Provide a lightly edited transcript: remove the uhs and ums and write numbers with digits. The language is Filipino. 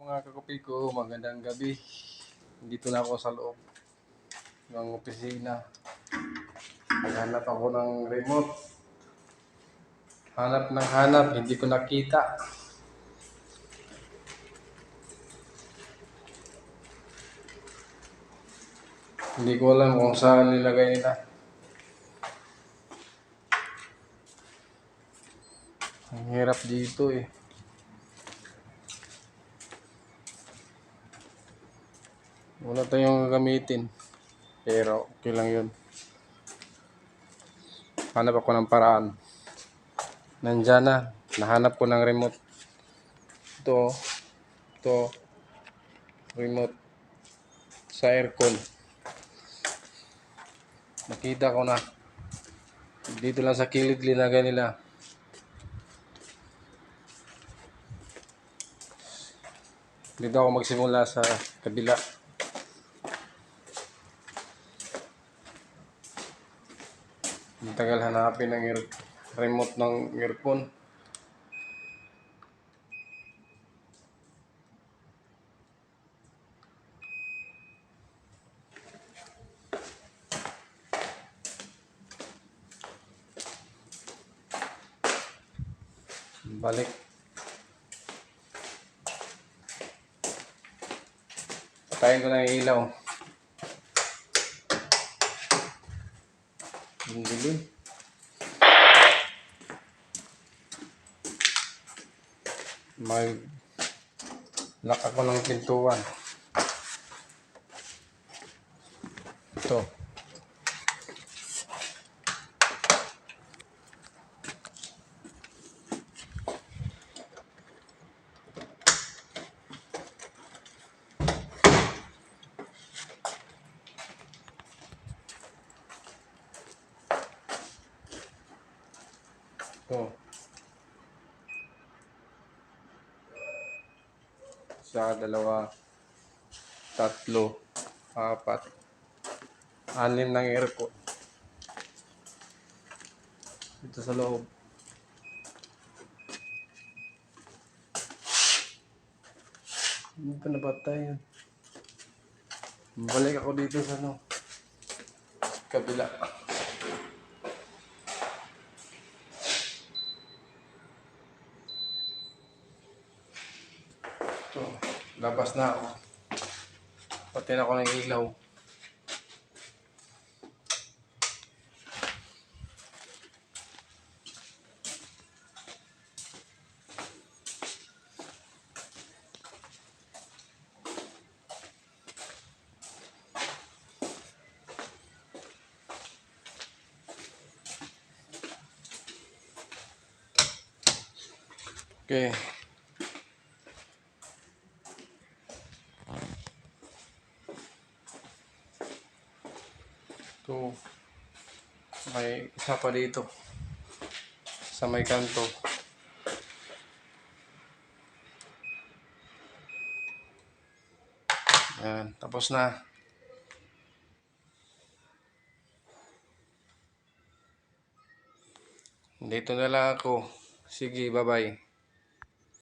Mga kakopi ko, magandang gabi. Dito na ako sa loob ng opisina. Naghanap ako ng remote. Hanap ng hanap, hindi ko nakita. Hindi ko alam kung saan nilagay nila. Ang hirap dito eh. Wala tayong gagamitin. Pero okay lang yun. Hanap ako ng paraan. Nandyan na. Nahanap ko ng remote. Ito. Remote. Sa aircon. Nakita ko na. Dito lang sa kilid linagay nila. Dito ako magsimula sa kabila. Ang tagal hanapin ng remote ng earphone. Balik. Patayin ko na yung ilaw. Ang dilim. Lock ako ng pintuan. Ito. Ito. Isa, dalawa, tatlo, apat, anim ng aircon. Dito sa loob. Hindi pa napatay yun. Balik ako dito sa kabila. Ito, labas na ako. Pati na ako ng ilaw. Okay. Ito. May isa pa dito. Sa may kanto. Ayan. Tapos na. Dito na lang ako. Sige, bye-bye.